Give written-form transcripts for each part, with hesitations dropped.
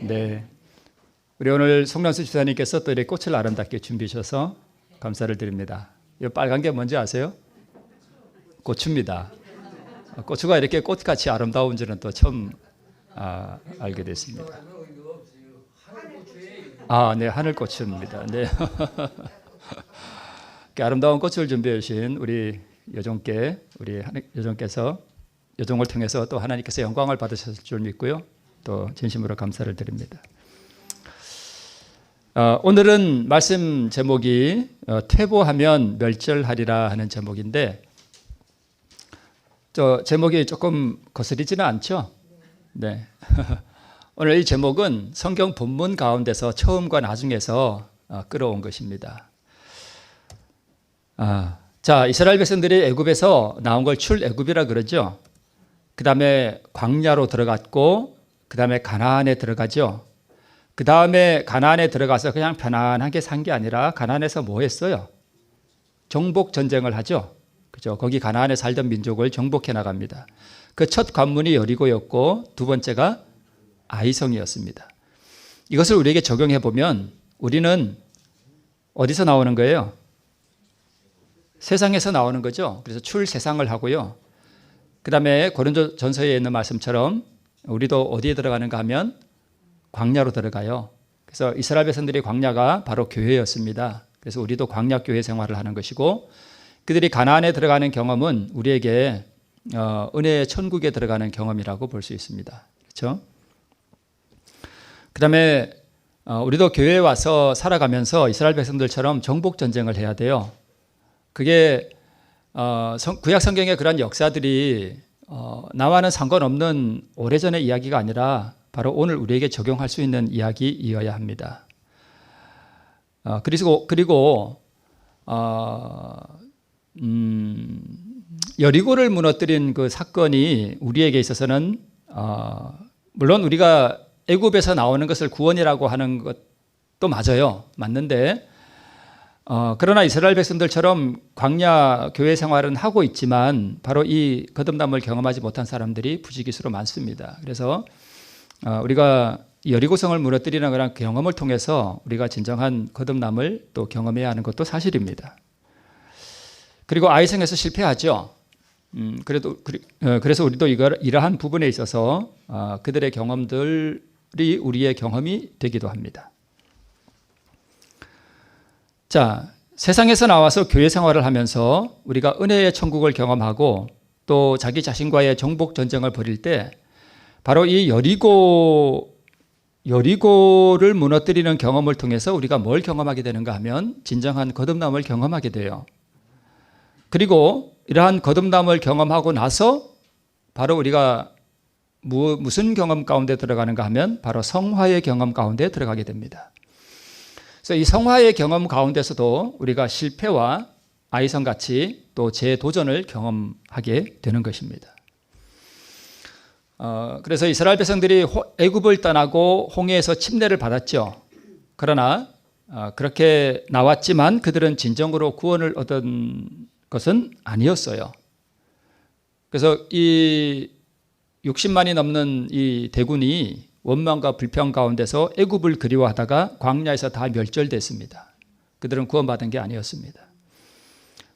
네. 우리 오늘 송란수 집사님께서 또 이렇게 꽃을 아름답게 준비해 주셔서 감사를 드립니다. 이 빨간 게 뭔지 아세요? 고추입니다. 고추가 이렇게 꽃같이 아름다운 줄은 또 처음 알게 됐습니다. 네, 하늘고추입니다. 네. 아름다운 꽃을 준비해 주신 우리 여종께, 우리 여종께서 여종을 통해서 또 하나님께서 영광을 받으셨을 줄 믿고요. 또 진심으로 감사를 드립니다. 오늘은 말씀 제목이 퇴보하면 멸절하리라 하는 제목인데, 제목이 조금 거스리지는 않죠? 네. 오늘 이 제목은 성경 본문 가운데서 처음과 나중에서 끌어온 것입니다. 자, 이스라엘 백성들이 애굽에서 나온 걸 출애굽이라 그러죠. 그 다음에 광야로 들어갔고, 그 다음에 가나안에 들어가죠. 그 다음에 가나안에 들어가서 그냥 편안하게 산 게 아니라 가나안에서 뭐 했어요? 정복 전쟁을 하죠. 그죠? 거기 가나안에 살던 민족을 정복해 나갑니다. 그 첫 관문이 여리고였고 두 번째가 아이성이었습니다. 이것을 우리에게 적용해 보면 우리는 어디서 나오는 거예요? 세상에서 나오는 거죠. 그래서 출세상을 하고요. 그 다음에 고린도전서에 있는 말씀처럼 우리도 어디에 들어가는가 하면 광야로 들어가요. 그래서 이스라엘 백성들의 광야가 바로 교회였습니다. 그래서 우리도 광야 교회 생활을 하는 것이고, 그들이 가나안에 들어가는 경험은 우리에게 은혜의 천국에 들어가는 경험이라고 볼 수 있습니다. 그렇죠? 그 다음에 우리도 교회에 와서 살아가면서 이스라엘 백성들처럼 정복 전쟁을 해야 돼요. 그게 구약 성경의 그런 역사들이 나와는 상관없는 오래전의 이야기가 아니라 바로 오늘 우리에게 적용할 수 있는 이야기이어야 합니다. 그리고 여리고를 무너뜨린 그 사건이 우리에게 있어서는 물론 우리가 애굽에서 나오는 것을 구원이라고 하는 것도 맞아요. 맞는데 그러나 이스라엘 백성들처럼 광야 교회 생활은 하고 있지만 바로 이 거듭남을 경험하지 못한 사람들이 부지기수로 많습니다. 그래서 우리가 여리고성을 무너뜨리는 그런 경험을 통해서 우리가 진정한 거듭남을 또 경험해야 하는 것도 사실입니다. 그리고 아이성에서 실패하죠. 그래서 우리도 이러한 부분에 있어서 그들의 경험들이 우리의 경험이 되기도 합니다. 자, 세상에서 나와서 교회 생활을 하면서 우리가 은혜의 천국을 경험하고 또 자기 자신과의 정복 전쟁을 벌일 때 바로 이 여리고를 무너뜨리는 경험을 통해서 우리가 뭘 경험하게 되는가 하면 진정한 거듭남을 경험하게 돼요. 그리고 이러한 거듭남을 경험하고 나서 바로 우리가 무슨 경험 가운데 들어가는가 하면 바로 성화의 경험 가운데 들어가게 됩니다. 그래서 이 성화의 경험 가운데서도 우리가 실패와 아이성같이 또 재도전을 경험하게 되는 것입니다. 그래서 이스라엘 백성들이 애굽을 떠나고 홍해에서 침례를 받았죠. 그러나 그렇게 나왔지만 그들은 진정으로 구원을 얻은 것은 아니었어요. 그래서 이 60만이 넘는 이 대군이 원망과 불평 가운데서 애굽을 그리워하다가 광야에서 다 멸절됐습니다. 그들은 구원받은 게 아니었습니다.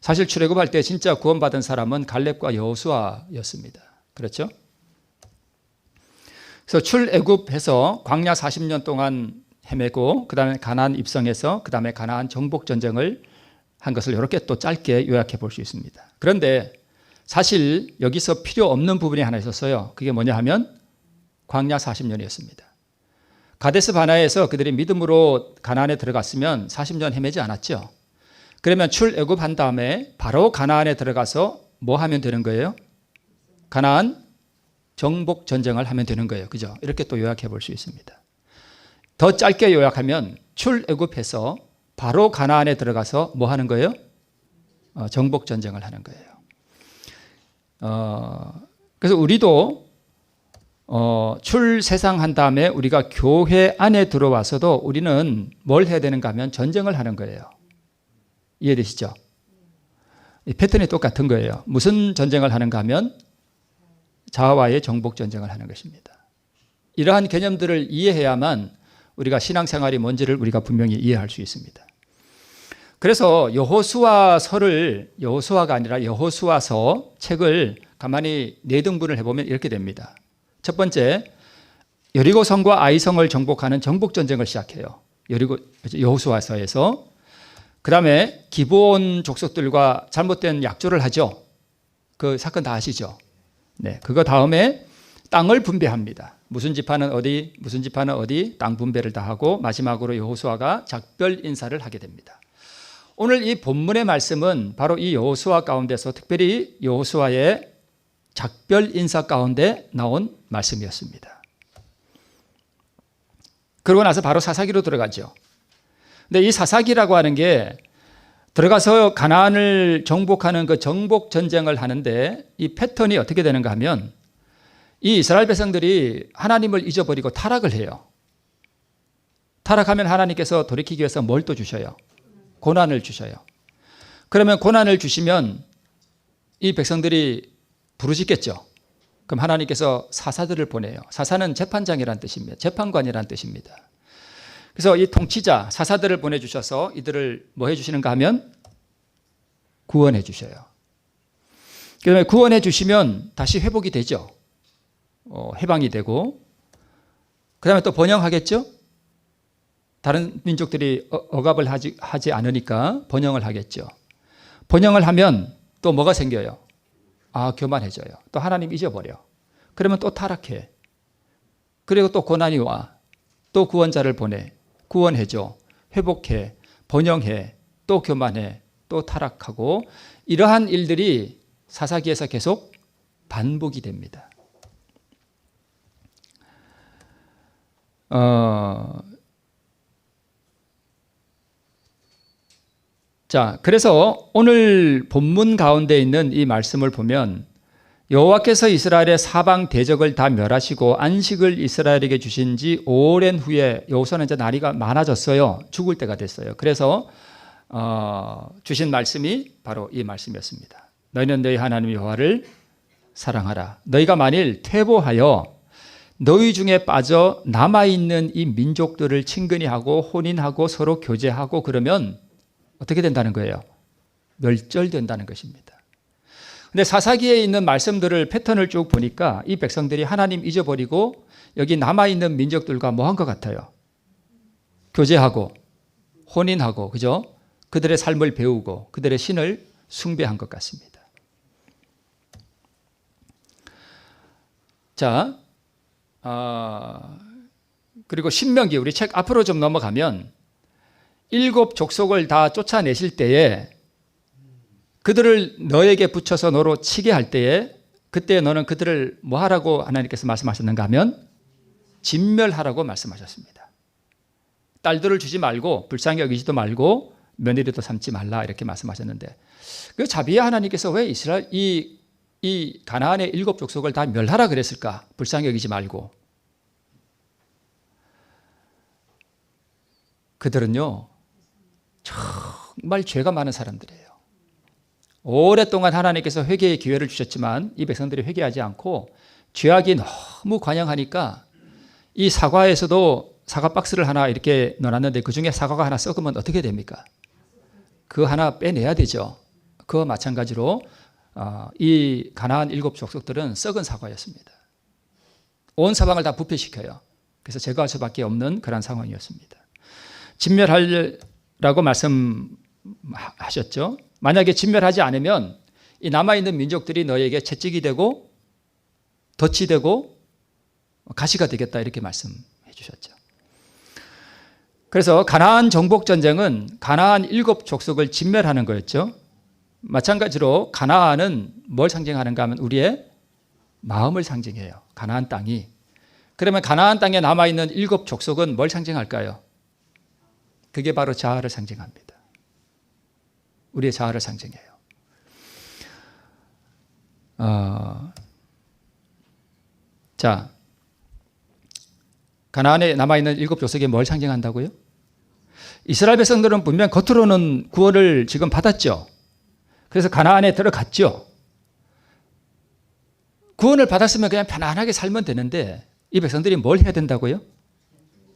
사실 출애굽할 때 진짜 구원받은 사람은 갈렙과 여호수아였습니다. 그렇죠? 그래서 출애굽해서 광야 40년 동안 헤매고 그 다음에 가나안 입성해서 그 다음에 가나안 정복 전쟁을 한 것을 이렇게 또 짧게 요약해 볼 수 있습니다. 그런데 사실 여기서 필요 없는 부분이 하나 있었어요. 그게 뭐냐 하면 광야 40년이었습니다. 가데스 바나에서 그들이 믿음으로 가나안에 들어갔으면 40년 헤매지 않았죠. 그러면 출애굽한 다음에 바로 가나안에 들어가서 뭐 하면 되는 거예요? 가나안 정복 전쟁을 하면 되는 거예요. 그죠? 이렇게 또 요약해 볼 수 있습니다. 더 짧게 요약하면 출애굽해서 바로 가나안에 들어가서 뭐 하는 거예요? 정복 전쟁을 하는 거예요. 그래서 우리도 출세상한 다음에 우리가 교회 안에 들어와서도 우리는 뭘 해야 되는가 하면 전쟁을 하는 거예요. 이해되시죠? 이 패턴이 똑같은 거예요. 무슨 전쟁을 하는가 하면 자아와의 정복 전쟁을 하는 것입니다. 이러한 개념들을 이해해야만 우리가 신앙생활이 뭔지를 우리가 분명히 이해할 수 있습니다. 그래서 여호수아가 아니라 여호수아서 책을 가만히 4등분을 해보면 이렇게 됩니다. 첫 번째, 여리고성과 아이성을 정복하는 정복전쟁을 시작해요. 여호수아서에서. 그 다음에 기브온 족속들과 잘못된 약조를 하죠. 그 사건 다 아시죠? 네, 그거 다음에 땅을 분배합니다. 무슨 지파는 어디, 무슨 지파는 어디, 땅 분배를 다 하고 마지막으로 여호수아가 작별 인사를 하게 됩니다. 오늘 이 본문의 말씀은 바로 이 여호수아 가운데서 특별히 여호수아의 작별 인사 가운데 나온 말씀이었습니다. 그러고 나서 바로 사사기로 들어가죠. 근데 이 사사기라고 하는 게 들어가서 가나안을 정복하는 그 정복 전쟁을 하는데 이 패턴이 어떻게 되는가 하면 이 이스라엘 백성들이 하나님을 잊어버리고 타락을 해요. 타락하면 하나님께서 돌이키기 위해서 뭘 또 주셔요? 고난을 주셔요. 그러면 고난을 주시면 이 백성들이 부르짖겠죠. 그럼 하나님께서 사사들을 보내요. 사사는 재판장이라는 뜻입니다. 재판관이라는 뜻입니다. 그래서 이 통치자 사사들을 보내주셔서 이들을 뭐 해주시는가 하면 구원해 주셔요. 그다음에 구원해 주시면 다시 회복이 되죠. 해방이 되고 그 다음에 또 번영하겠죠. 다른 민족들이 억압을 하지 않으니까 번영을 하겠죠. 번영을 하면 또 뭐가 생겨요? 교만해져요. 또 하나님 잊어버려. 그러면 또 타락해. 그리고 또 고난이 와. 또 구원자를 보내. 구원해줘. 회복해. 번영해. 또 교만해. 또 타락하고 이러한 일들이 사사기에서 계속 반복이 됩니다. 자, 그래서 오늘 본문 가운데 있는 이 말씀을 보면 여호와께서 이스라엘의 사방 대적을 다 멸하시고 안식을 이스라엘에게 주신 지 오랜 후에 여호수아는 이제 나이가 많아졌어요. 죽을 때가 됐어요. 그래서 주신 말씀이 바로 이 말씀이었습니다. 너희는 너희 하나님 여호와를 사랑하라. 너희가 만일 퇴보하여 너희 중에 빠져 남아있는 이 민족들을 친근히 하고 혼인하고 서로 교제하고 그러면 어떻게 된다는 거예요? 멸절된다는 것입니다. 근데 사사기에 있는 말씀들을 패턴을 쭉 보니까 이 백성들이 하나님 잊어버리고 여기 남아있는 민족들과 뭐 한 것 같아요? 교제하고 혼인하고 그죠? 그들의 삶을 배우고 그들의 신을 숭배한 것 같습니다. 자, 그리고 신명기 우리 책 앞으로 좀 넘어가면 7 족속을 다 쫓아내실 때에 그들을 너에게 붙여서 너로 치게 할 때에 그때 너는 그들을 뭐 하라고 하나님께서 말씀하셨는가 하면 진멸하라고 말씀하셨습니다. 딸들을 주지 말고 불쌍히 여기지도 말고 며느리도 삼지 말라 이렇게 말씀하셨는데 그 자비의 하나님께서 왜 이스라엘 이 가나안의 7 족속을 다 멸하라 그랬을까? 불쌍히 여기지 말고. 그들은요 정말 죄가 많은 사람들이에요. 오랫동안 하나님께서 회개의 기회를 주셨지만 이 백성들이 회개하지 않고 죄악이 너무 관영하니까 이 사과에서도 사과 박스를 하나 이렇게 넣어놨는데 그중에 사과가 하나 썩으면 어떻게 됩니까? 그거 하나 빼내야 되죠. 그와 마찬가지로 이 가나안 7 족속들은 썩은 사과였습니다. 온 사방을 다 부패시켜요. 그래서 제거할 수밖에 없는 그런 상황이었습니다. 진멸하라고 말씀하셨죠. 만약에 진멸하지 않으면 이 남아있는 민족들이 너에게 채찍이 되고 덫이 되고 가시가 되겠다 이렇게 말씀해 주셨죠. 그래서 가나안 정복 전쟁은 가나안 7 족속을 진멸하는 거였죠. 마찬가지로 가나안은 뭘 상징하는가 하면 우리의 마음을 상징해요. 가나안 땅이. 그러면 가나안 땅에 남아있는 7 족속은 뭘 상징할까요? 그게 바로 자아를 상징합니다. 우리의 자아를 상징해요. 자, 가나안에 남아있는 7 족속이 뭘 상징한다고요? 이스라엘 백성들은 분명 겉으로는 구원을 지금 받았죠. 그래서 가나안에 들어갔죠. 구원을 받았으면 그냥 편안하게 살면 되는데 이 백성들이 뭘 해야 된다고요?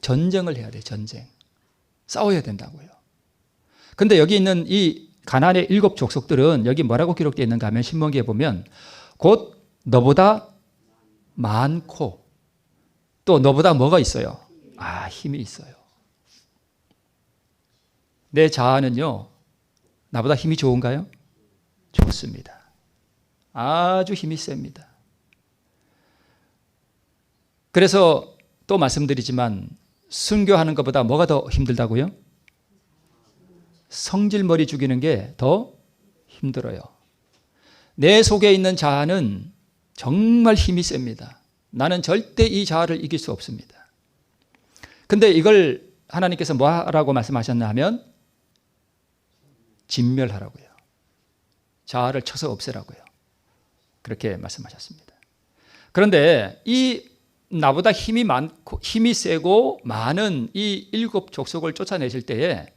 전쟁을 해야 돼요. 전쟁. 싸워야 된다고요. 근데 여기 있는 이 가나안의 7 족속들은 여기 뭐라고 기록되어 있는가 하면 신명기에 보면 곧 너보다 많고 또 너보다 뭐가 있어요? 힘이 있어요. 내 자아는요, 나보다 힘이 좋은가요? 좋습니다. 아주 힘이 셉니다. 그래서 또 말씀드리지만 순교하는 것보다 뭐가 더 힘들다고요? 성질머리 죽이는 게 더 힘들어요. 내 속에 있는 자아는 정말 힘이 셉니다. 나는 절대 이 자아를 이길 수 없습니다. 근데 이걸 하나님께서 뭐라고 말씀하셨나 하면 진멸하라고요. 자아를 쳐서 없애라고요. 그렇게 말씀하셨습니다. 그런데 이 나보다 힘이 많고 힘이 세고 많은 이 7 족속을 쫓아내실 때에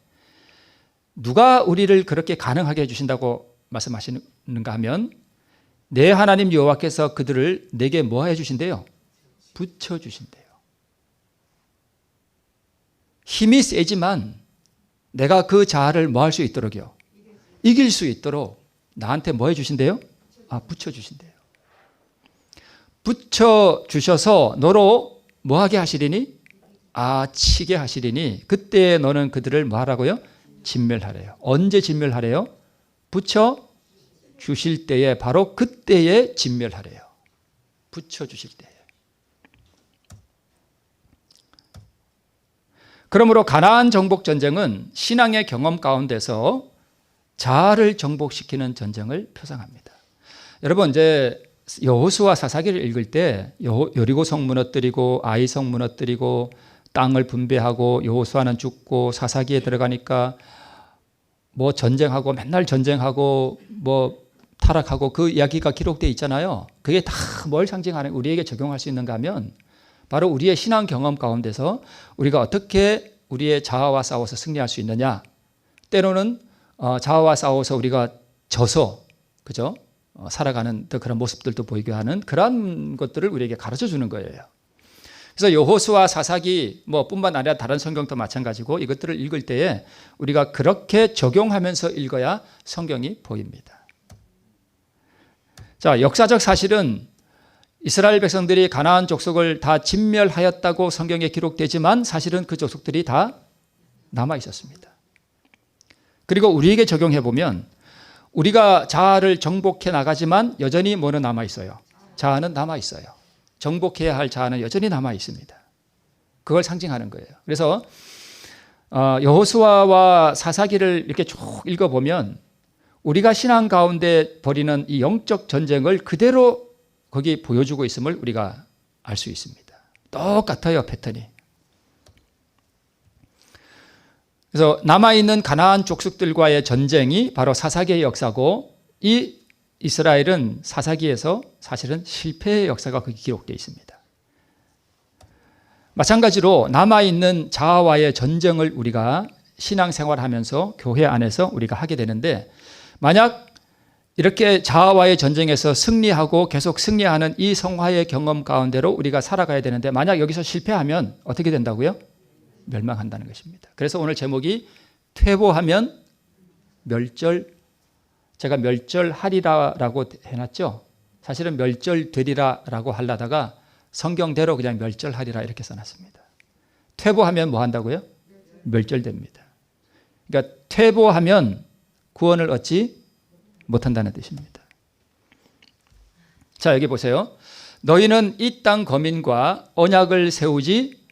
누가 우리를 그렇게 가능하게 해주신다고 말씀하시는가 하면 내 하나님 여호와께서 그들을 내게 뭐 해주신대요? 붙여주신대요. 힘이 세지만 내가 그 자아를 뭐 할 수 있도록요? 이길 수 있도록 나한테 뭐 해주신대요? 붙여주신대요. 붙여주셔서 너로 뭐 하게 하시리니? 치게 하시리니 그때 너는 그들을 뭐 하라고요? 진멸하래요. 언제 진멸하래요? 붙여주실 때에 바로 그때에 진멸하래요. 붙여주실 때에. 그러므로 가나안 정복 전쟁은 신앙의 경험 가운데서 자아를 정복시키는 전쟁을 표상합니다. 여러분 이제 여호수아 사사기를 읽을 때 여리고성 무너뜨리고 아이성 무너뜨리고 땅을 분배하고 여호수아는 죽고 사사기에 들어가니까 뭐 전쟁하고 맨날 전쟁하고 뭐 타락하고 그 이야기가 기록되어 있잖아요. 그게 다 뭘 상징하는 우리에게 적용할 수 있는가 하면 바로 우리의 신앙 경험 가운데서 우리가 어떻게 우리의 자아와 싸워서 승리할 수 있느냐. 때로는 자아와 싸워서 우리가 져서 그죠? 살아가는 그런 모습들도 보이게 하는 그런 것들을 우리에게 가르쳐 주는 거예요. 그래서 여호수아 사사기 뿐만 아니라 다른 성경도 마찬가지고 이것들을 읽을 때에 우리가 그렇게 적용하면서 읽어야 성경이 보입니다. 자, 역사적 사실은 이스라엘 백성들이 가나안 족속을 다 진멸하였다고 성경에 기록되지만 사실은 그 족속들이 다 남아 있었습니다. 그리고 우리에게 적용해 보면 우리가 자아를 정복해 나가지만 여전히 뭐는 남아 있어요? 자아는 남아 있어요. 정복해야 할 자아는 여전히 남아 있습니다. 그걸 상징하는 거예요. 그래서 여호수아와 사사기를 이렇게 쭉 읽어보면 우리가 신앙 가운데 벌이는 이 영적 전쟁을 그대로 거기 보여주고 있음을 우리가 알 수 있습니다. 똑같아요, 패턴이. 그래서 남아있는 가나안 족속들과의 전쟁이 바로 사사기의 역사고 이 이스라엘은 사사기에서 사실은 실패의 역사가 거기 기록되어 있습니다. 마찬가지로 남아있는 자아와의 전쟁을 우리가 신앙생활하면서 교회 안에서 우리가 하게 되는데 만약 이렇게 자아와의 전쟁에서 승리하고 계속 승리하는 이 성화의 경험 가운데로 우리가 살아가야 되는데 만약 여기서 실패하면 어떻게 된다고요? 멸망한다는 것입니다. 그래서 오늘 제목이 퇴보하면 멸절, 제가 멸절하리라라고 해놨죠. 사실은 멸절되리라라고 하려다가 성경대로 그냥 멸절하리라 이렇게 써놨습니다. 퇴보하면 뭐 한다고요? 멸절됩니다. 그러니까 퇴보하면 구원을 얻지 못한다는 뜻입니다. 자, 여기 보세요. 너희는 이 땅 거민과 언약을 세우지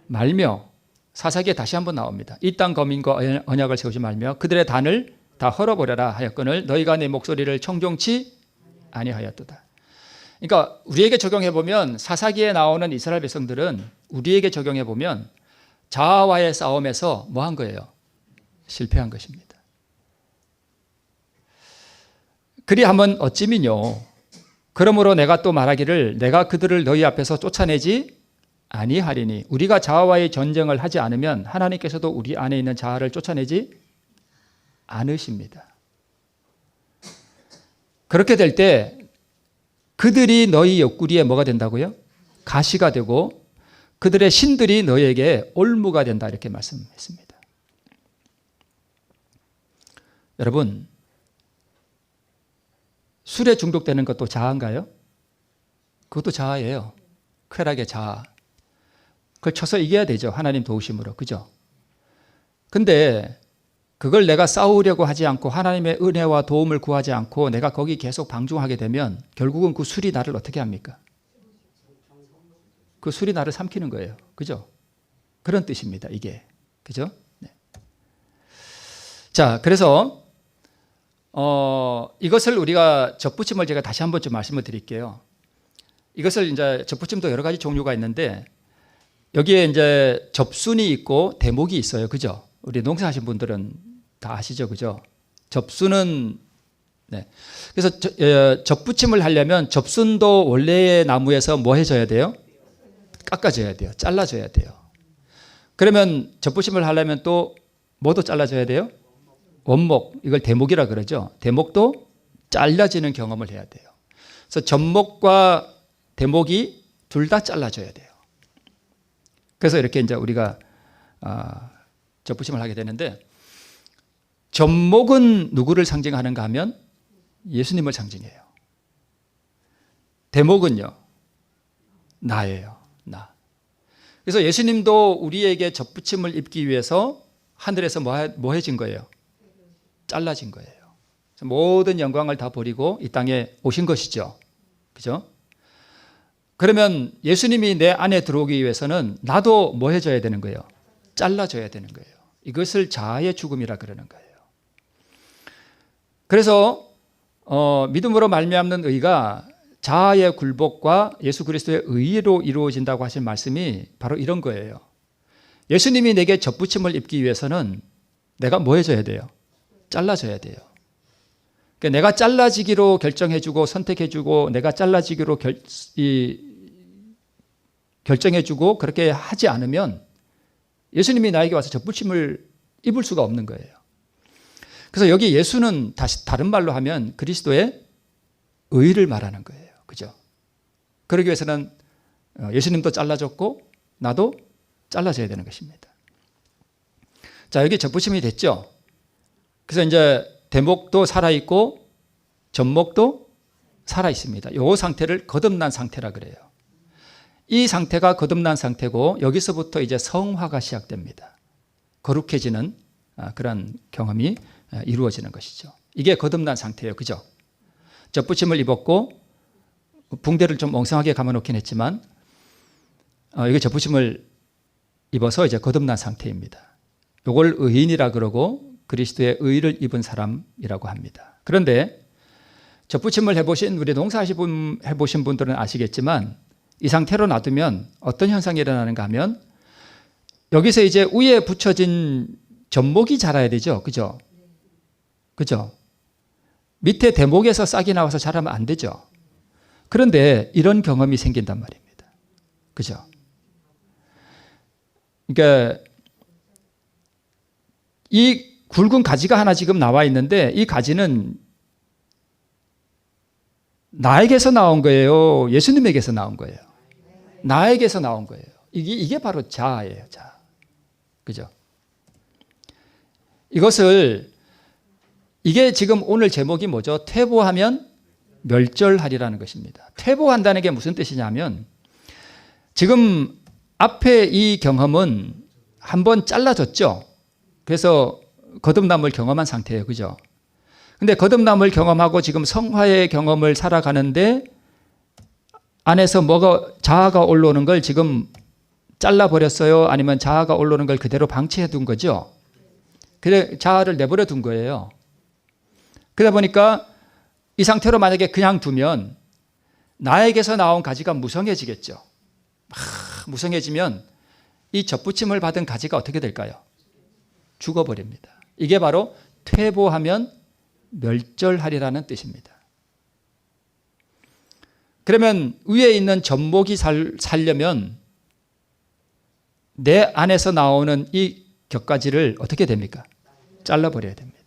말며, 사사기에 다시 한번 나옵니다. 이 땅 거민과 언약을 세우지 말며 그들의 단을 다 헐어버려라 하였거늘 너희가 내 목소리를 청종치 아니하였도다. 그러니까 우리에게 적용해 보면 사사기에 나오는 이스라엘 백성들은 우리에게 적용해 보면 자아와의 싸움에서 뭐 한 거예요? 실패한 것입니다. 그리 하면 어찌미뇨. 그러므로 내가 또 말하기를 내가 그들을 너희 앞에서 쫓아내지 아니하리니. 우리가 자아와의 전쟁을 하지 않으면 하나님께서도 우리 안에 있는 자아를 쫓아내지 않으십니다. 그렇게 될 때 그들이 너희 옆구리에 뭐가 된다고요? 가시가 되고 그들의 신들이 너에게 올무가 된다 이렇게 말씀했습니다. 여러분, 술에 중독되는 것도 자아인가요? 그것도 자아예요. 쾌락의 자아. 그걸 쳐서 이겨야 되죠. 하나님 도우심으로. 그죠? 근데 그걸 내가 싸우려고 하지 않고 하나님의 은혜와 도움을 구하지 않고 내가 거기 계속 방종하게 되면 결국은 그 술이 나를 어떻게 합니까? 그 술이 나를 삼키는 거예요. 그죠? 그런 뜻입니다. 이게. 그죠? 네. 자, 그래서 이것을 우리가 접붙임을 제가 다시 한번 좀 말씀을 드릴게요. 이것을 이제 접붙임도 여러 가지 종류가 있는데 여기에 이제 접순이 있고 대목이 있어요. 그죠? 우리 농사하신 분들은 다 아시죠? 그죠? 접순은 네. 그래서 접붙임을 하려면 접순도 원래의 나무에서 뭐 해줘야 돼요? 깎아줘야 돼요. 잘라줘야 돼요. 그러면 접붙임을 하려면 또 뭐도 잘라줘야 돼요? 원목, 이걸 대목이라 그러죠. 대목도 잘라지는 경험을 해야 돼요. 그래서 접목과 대목이 둘 다 잘라줘야 돼요. 그래서 이렇게 이제 우리가 접붙임을 하게 되는데 접목은 누구를 상징하는가 하면 예수님을 상징해요. 대목은요, 나예요. 나. 그래서 예수님도 우리에게 접붙임을 입기 위해서 하늘에서 뭐 해진 거예요? 잘라진 거예요. 모든 영광을 다 버리고 이 땅에 오신 것이죠. 그죠? 그러면 예수님이 내 안에 들어오기 위해서는 나도 뭐 해줘야 되는 거예요? 잘라줘야 되는 거예요. 이것을 자아의 죽음이라 그러는 거예요. 그래서 믿음으로 말미암는 의가 자아의 굴복과 예수 그리스도의 의로 이루어진다고 하신 말씀이 바로 이런 거예요. 예수님이 내게 접붙임을 입기 위해서는 내가 뭐 해줘야 돼요? 잘라줘야 돼요. 그러니까 내가 잘라지기로 결정해주고 선택해주고 내가 잘라지기로 결정해주고 그렇게 하지 않으면 예수님이 나에게 와서 접붙임을 입을 수가 없는 거예요. 그래서 여기 예수는 다른 말로 하면 그리스도의 의를 말하는 거예요. 그죠? 그러기 위해서는 예수님도 잘라줬고 나도 잘라져야 되는 것입니다. 자, 여기 접붙임이 됐죠? 그래서 이제 대목도 살아있고 접목도 살아있습니다. 이 상태를 거듭난 상태라 그래요. 이 상태가 거듭난 상태고 여기서부터 이제 성화가 시작됩니다. 거룩해지는 그런 경험이 이루어지는 것이죠. 이게 거듭난 상태예요. 그죠? 접붙임을 입었고 붕대를 좀 엉성하게 감아놓긴 했지만 이게 접붙임을 입어서 이제 거듭난 상태입니다. 이걸 의인이라 그러고 그리스도의 의를 입은 사람이라고 합니다. 그런데 접붙임을 해보신 우리 농사해보신 분들은 아시겠지만 이 상태로 놔두면 어떤 현상이 일어나는가 하면 여기서 이제 위에 붙여진 접목이 자라야 되죠. 그죠? 그죠? 밑에 대목에서 싹이 나와서 자라면 안 되죠. 그런데 이런 경험이 생긴단 말입니다. 그죠? 그러니까 이 굵은 가지가 하나 지금 나와 있는데 이 가지는 나에게서 나온 거예요? 예수님에게서 나온 거예요? 나에게서 나온 거예요. 이게 바로 자아예요. 자아. 그죠? 이게 지금 오늘 제목이 뭐죠? 퇴보하면 멸절하리라는 것입니다. 퇴보한다는 게 무슨 뜻이냐면 지금 앞에 이 경험은 한번 잘라졌죠. 그래서 거듭남을 경험한 상태예요. 그죠? 근데 거듭남을 경험하고 지금 성화의 경험을 살아가는데 안에서 자아가 올라오는 걸 지금 잘라버렸어요? 아니면 자아가 올라오는 걸 그대로 방치해 둔 거죠? 그래, 자아를 내버려 둔 거예요. 그러다 보니까 이 상태로 만약에 그냥 두면 나에게서 나온 가지가 무성해지겠죠. 무성해지면 이 접붙임을 받은 가지가 어떻게 될까요? 죽어버립니다. 이게 바로 퇴보하면 멸절하리라는 뜻입니다. 그러면 위에 있는 접목이 살려면 내 안에서 나오는 이 격가지를 어떻게 됩니까? 잘라버려야 됩니다.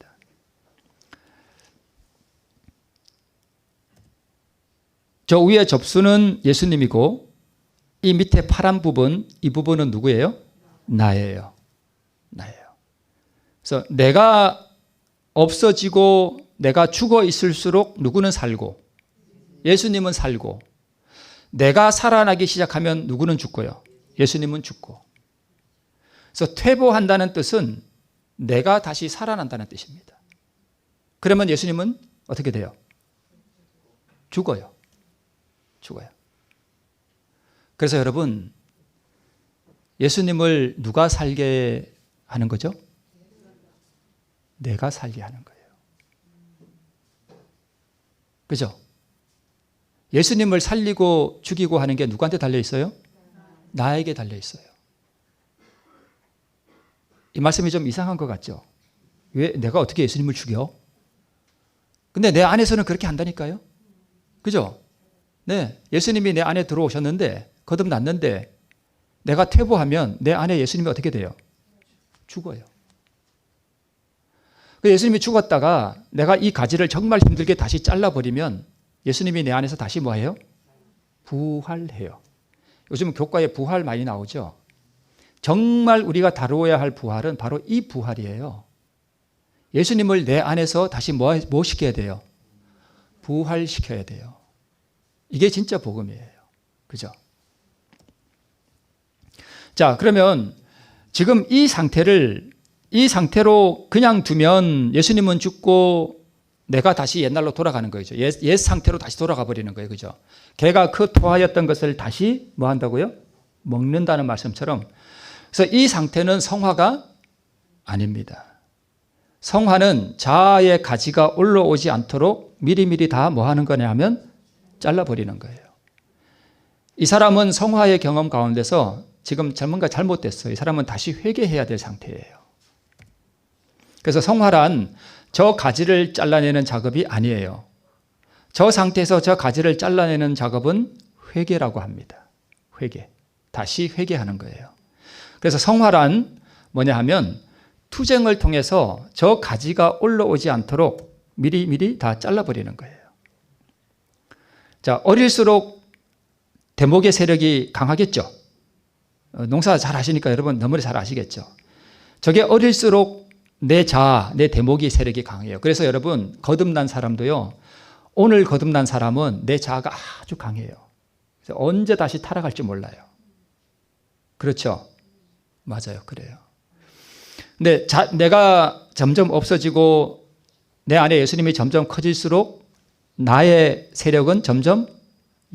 저 위에 접수는 예수님이고 이 밑에 파란 부분, 이 부분은 누구예요? 나예요. 나예요. 그래서 내가 없어지고 내가 죽어 있을수록 누구는 살고 예수님은 살고, 내가 살아나기 시작하면 누구는 죽고요? 예수님은 죽고. 그래서 퇴보한다는 뜻은 내가 다시 살아난다는 뜻입니다. 그러면 예수님은 어떻게 돼요? 죽어요. 죽어요. 그래서 여러분, 예수님을 누가 살게 하는 거죠? 내가 살게 하는 거예요. 그죠? 예수님을 살리고 죽이고 하는 게 누구한테 달려 있어요? 나에게 달려 있어요. 이 말씀이 좀 이상한 것 같죠? 왜 내가 어떻게 예수님을 죽여? 근데 내 안에서는 그렇게 한다니까요. 그죠? 네, 예수님이 내 안에 들어오셨는데 거듭났는데 내가 퇴보하면 내 안에 예수님이 어떻게 돼요? 죽어요. 예수님이 죽었다가 내가 이 가지를 정말 힘들게 다시 잘라버리면 예수님이 내 안에서 다시 뭐해요? 부활해요. 요즘 교과에 부활 많이 나오죠. 정말 우리가 다루어야 할 부활은 바로 이 부활이에요. 예수님을 내 안에서 다시 뭐 시켜야 돼요? 부활시켜야 돼요. 이게 진짜 복음이에요. 그죠? 자, 그러면 지금 이 상태로 그냥 두면 예수님은 죽고 내가 다시 옛날로 돌아가는 거죠. 옛 상태로 다시 돌아가 버리는 거예요. 그죠? 개가 그 토하였던 것을 다시 뭐 한다고요? 먹는다는 말씀처럼. 그래서 이 상태는 성화가 아닙니다. 성화는 자아의 가지가 올라오지 않도록 미리미리 다 뭐 하는 거냐 하면 잘라버리는 거예요. 이 사람은 성화의 경험 가운데서 지금 뭔가 잘못됐어요. 이 사람은 다시 회개해야 될 상태예요. 그래서 성화란 저 가지를 잘라내는 작업이 아니에요. 저 상태에서 저 가지를 잘라내는 작업은 회개라고 합니다. 회개. 다시 회개하는 거예요. 그래서 성화란 뭐냐 하면 투쟁을 통해서 저 가지가 올라오지 않도록 미리미리 다 잘라버리는 거예요. 자, 어릴수록 대목의 세력이 강하겠죠. 농사 잘 하시니까 여러분 너무나 잘 아시겠죠. 저게 어릴수록 내 자아, 내 대목의 세력이 강해요. 그래서 여러분 거듭난 사람도요, 오늘 거듭난 사람은 내 자아가 아주 강해요. 그래서 언제 다시 타락할지 몰라요. 그렇죠? 맞아요. 그래요. 근데 내가 점점 없어지고 내 안에 예수님이 점점 커질수록 나의 세력은 점점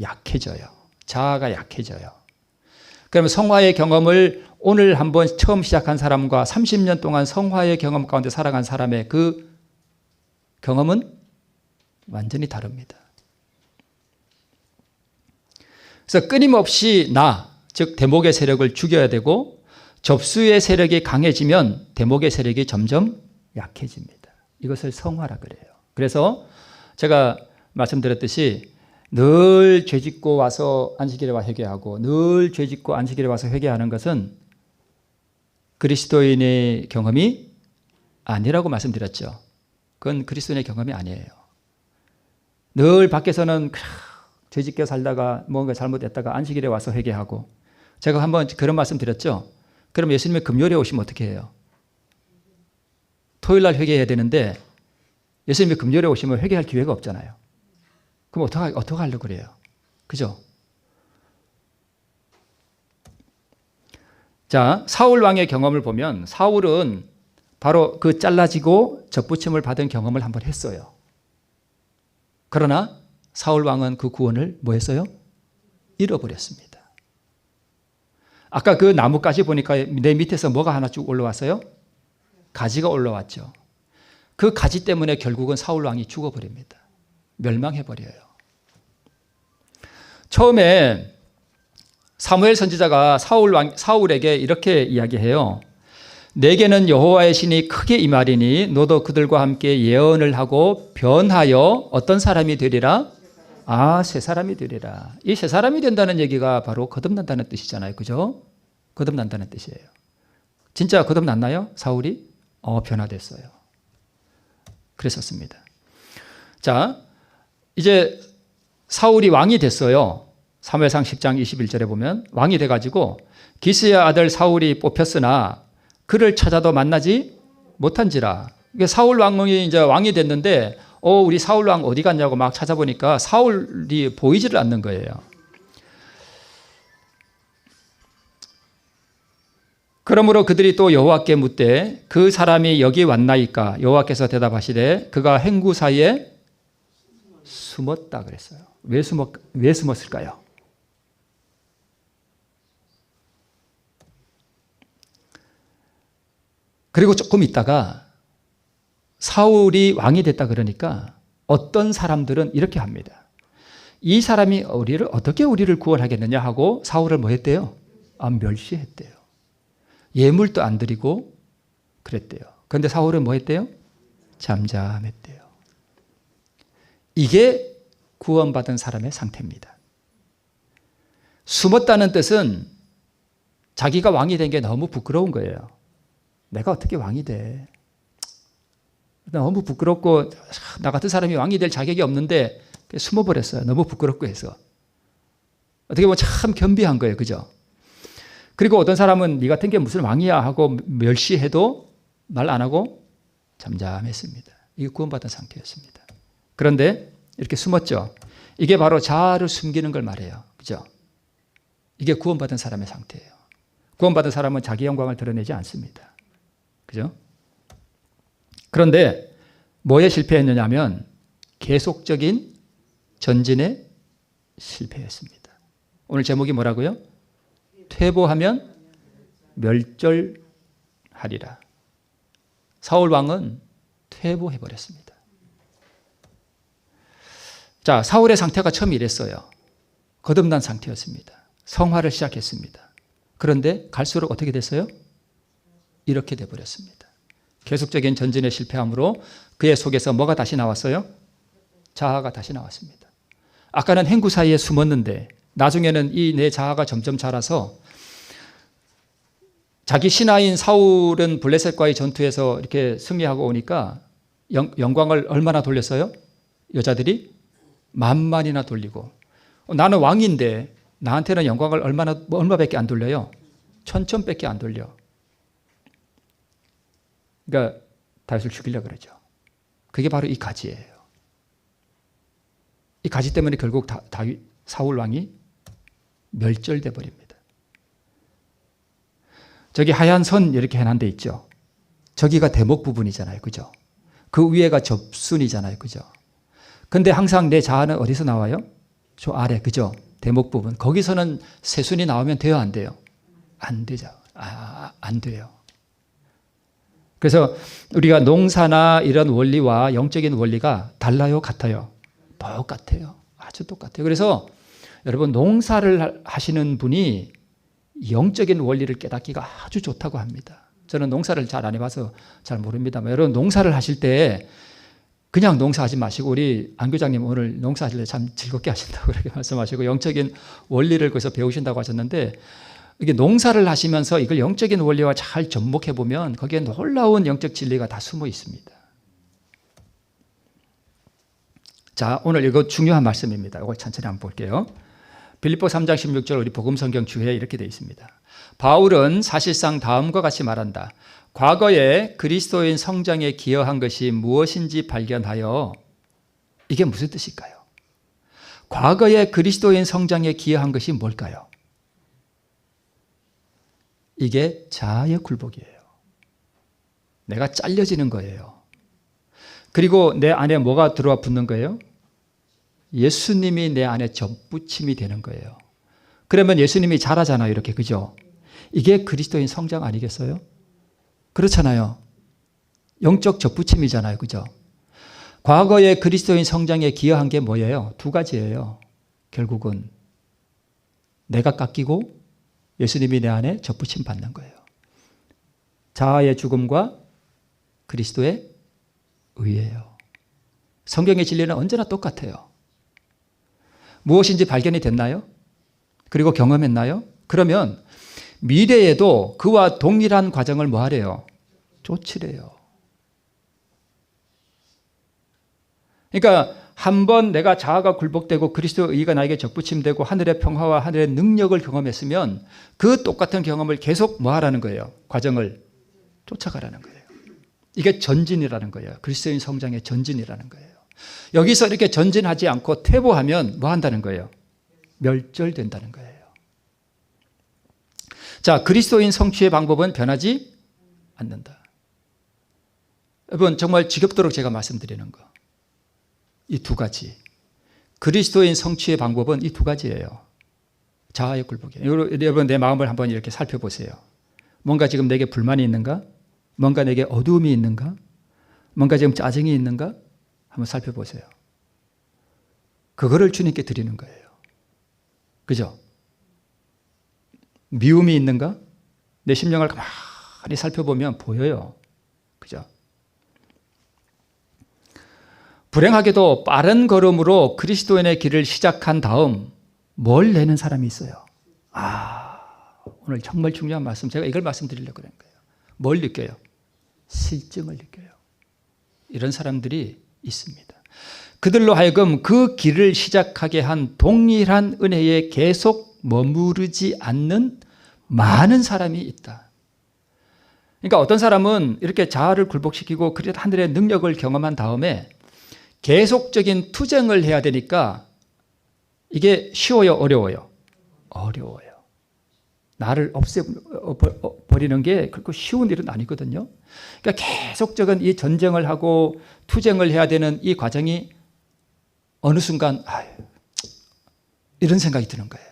약해져요. 자아가 약해져요. 그러면 성화의 경험을 오늘 한번 처음 시작한 사람과 30년 동안 성화의 경험 가운데 살아간 사람의 그 경험은 완전히 다릅니다. 그래서 끊임없이 즉 대목의 세력을 죽여야 되고, 접수의 세력이 강해지면 대목의 세력이 점점 약해집니다. 이것을 성화라 그래요. 그래서 제가 말씀드렸듯이 늘 죄짓고 와서 안식일에 와 회개하고, 늘 죄짓고 안식일에 와서 회개하는 것은 그리스도인의 경험이 아니라고 말씀드렸죠. 그건 그리스도인의 경험이 아니에요. 늘 밖에서는 죄짓게 살다가 뭔가 잘못했다가 안식일에 와서 회개하고, 제가 한번 그런 말씀 드렸죠. 그럼 예수님이 금요일에 오시면 어떻게 해요? 토요일 날 회개해야 되는데 예수님이 금요일에 오시면 회개할 기회가 없잖아요. 그럼 어떻게 하려고 그래요? 그죠? 자, 사울 왕의 경험을 보면 사울은 바로 그 잘라지고 접붙임을 받은 경험을 한번 했어요. 그러나 사울 왕은 그 구원을 뭐 했어요? 잃어버렸습니다. 아까 그 나뭇가지 보니까 내 밑에서 뭐가 하나 쭉 올라왔어요? 가지가 올라왔죠. 그 가지 때문에 결국은 사울 왕이 죽어버립니다. 멸망해버려요. 처음에 사무엘 선지자가 사울에게 이렇게 이야기해요. 내게는 여호와의 신이 크게 임하리니 너도 그들과 함께 예언을 하고 변하여 어떤 사람이 되리라? 새 사람이 되리라. 이 새 사람이 된다는 얘기가 바로 거듭난다는 뜻이잖아요. 그죠? 거듭난다는 뜻이에요. 진짜 거듭났나요? 사울이? 변화됐어요. 그랬었습니다. 자, 이제 사울이 왕이 됐어요. 사무엘상 10장 21절에 보면 왕이 돼가지고 기스의 아들 사울이 뽑혔으나 그를 찾아도 만나지 못한지라. 사울 왕이 이제 왕이 됐는데 우리 사울 왕 어디 갔냐고 막 찾아보니까 사울이 보이지를 않는 거예요. 그러므로 그들이 또 여호와께 묻되 그 사람이 여기 왔나이까? 여호와께서 대답하시되 그가 행구 사이에 숨었다 그랬어요. 왜 숨었을까요? 그리고 조금 있다가 사울이 왕이 됐다 그러니까 어떤 사람들은 이렇게 합니다. 이 사람이 어떻게 우리를 구원하겠느냐 하고 사울을 뭐 했대요? 멸시했대요. 예물도 안 드리고 그랬대요. 그런데 사울은 뭐 했대요? 잠잠했대요. 이게 구원받은 사람의 상태입니다. 숨었다는 뜻은 자기가 왕이 된 게 너무 부끄러운 거예요. 내가 어떻게 왕이 돼? 너무 부끄럽고 나 같은 사람이 왕이 될 자격이 없는데 숨어버렸어요. 너무 부끄럽고 해서. 어떻게 보면 참 겸비한 거예요. 그죠? 그리고 어떤 사람은 네 같은 게 무슨 왕이야 하고 멸시해도 말 안 하고 잠잠했습니다. 이게 구원받은 상태였습니다. 그런데 이렇게 숨었죠. 이게 바로 자아를 숨기는 걸 말해요. 그죠? 이게 구원받은 사람의 상태예요. 구원받은 사람은 자기 영광을 드러내지 않습니다. 그죠? 그런데 뭐에 실패했느냐 하면 계속적인 전진에 실패했습니다. 오늘 제목이 뭐라고요? 퇴보하면 멸절하리라. 사울 왕은 퇴보해버렸습니다. 자, 사울의 상태가 처음 이랬어요. 거듭난 상태였습니다. 성화를 시작했습니다. 그런데 갈수록 어떻게 됐어요? 이렇게 돼버렸습니다. 계속적인 전진에 실패함으로 그의 속에서 뭐가 다시 나왔어요? 자아가 다시 나왔습니다. 아까는 행구 사이에 숨었는데 나중에는 이 내 자아가 점점 자라서 자기 신하인 사울은 블레셋과의 전투에서 이렇게 승리하고 오니까 영광을 얼마나 돌렸어요? 여자들이 만만이나 돌리고, 나는 왕인데 나한테는 영광을 얼마밖에 안 돌려요? 1000밖에 안 돌려. 그러니까 다윗을 죽이려고 그러죠. 그게 바로 이 가지예요. 이 가지 때문에 결국 사울 왕이 멸절돼 버립니다. 저기 하얀 선 이렇게 해놓은 데 있죠. 저기가 대목 부분이잖아요. 그죠? 그 위에가 접순이잖아요. 그죠? 근데 항상 내 자아는 어디서 나와요? 저 아래. 그죠? 대목 부분. 거기서는 세순이 나오면 돼요? 안 돼요? 안 되죠. 안 돼요. 그래서 우리가 농사나 이런 원리와 영적인 원리가 달라요? 같아요? 똑같아요. 아주 똑같아요. 그래서 여러분 농사를 하시는 분이 영적인 원리를 깨닫기가 아주 좋다고 합니다. 저는 농사를 잘 안 해봐서 잘 모릅니다만 여러분 농사를 하실 때 그냥 농사하지 마시고, 우리 안 교장님 오늘 농사하실 때 참 즐겁게 하신다고 그렇게 말씀하시고 영적인 원리를 거기서 배우신다고 하셨는데, 이게 농사를 하시면서 이걸 영적인 원리와 잘 접목해 보면 거기에 놀라운 영적 진리가 다 숨어 있습니다. 자, 오늘 이거 중요한 말씀입니다. 이거 천천히 한번 볼게요. 빌립보 3장 16절 우리 복음성경 주에 이렇게 되어 있습니다. 바울은 사실상 다음과 같이 말한다. 과거에 그리스도인 성장에 기여한 것이 무엇인지 발견하여, 이게 무슨 뜻일까요? 과거에 그리스도인 성장에 기여한 것이 뭘까요? 이게 자아의 굴복이에요. 내가 잘려지는 거예요. 그리고 내 안에 뭐가 들어와 붙는 거예요? 예수님이 내 안에 접붙임이 되는 거예요. 그러면 예수님이 자라잖아요. 이렇게. 그죠? 이게 그리스도인 성장 아니겠어요? 그렇잖아요. 영적 접붙임이잖아요. 그죠? 과거에 그리스도인 성장에 기여한 게 뭐예요? 두 가지예요. 결국은 내가 깎이고 예수님이 내 안에 접붙임 받는 거예요. 자아의 죽음과 그리스도의 의예요. 성경의 진리는 언제나 똑같아요. 무엇인지 발견이 됐나요? 그리고 경험했나요? 그러면 미래에도 그와 동일한 과정을 뭐 하래요? 쫓으래요. 그러니까 한번 내가 자아가 굴복되고 그리스도의 의가 나에게 적부침되고 하늘의 평화와 하늘의 능력을 경험했으면 그 똑같은 경험을 계속 뭐 하라는 거예요? 과정을 쫓아가라는 거예요. 이게 전진이라는 거예요. 그리스도인 성장의 전진이라는 거예요. 여기서 이렇게 전진하지 않고 퇴보하면 뭐 한다는 거예요? 멸절된다는 거예요. 자, 그리스도인 성취의 방법은 변하지 않는다. 여러분, 정말 지겹도록 제가 말씀드리는 거. 이 두 가지. 그리스도인 성취의 방법은 이 두 가지예요. 자아의 굴복이에요. 여러분, 내 마음을 한번 이렇게 살펴보세요. 뭔가 지금 내게 불만이 있는가? 뭔가 내게 어두움이 있는가? 뭔가 지금 짜증이 있는가? 한번 살펴보세요. 그거를 주님께 드리는 거예요. 그죠? 미움이 있는가? 내 심령을 가만히 살펴보면 보여요. 그죠? 불행하게도 빠른 걸음으로 그리스도인의 길을 시작한 다음 뭘 내는 사람이 있어요. 오늘 정말 중요한 말씀, 제가 이걸 말씀드리려고 그런 거예요. 뭘 느껴요? 실증을 느껴요. 이런 사람들이 있습니다. 그들로 하여금 그 길을 시작하게 한 동일한 은혜에 계속 머무르지 않는 많은 사람이 있다. 그러니까 어떤 사람은 이렇게 자아를 굴복시키고 그래도 하늘의 능력을 경험한 다음에 계속적인 투쟁을 해야 되니까 이게 쉬워요? 어려워요? 어려워요. 나를 없애버리는 게 그렇게 쉬운 일은 아니거든요. 그러니까 계속적인 이 전쟁을 하고 투쟁을 해야 되는 이 과정이 어느 순간 이런 생각이 드는 거예요.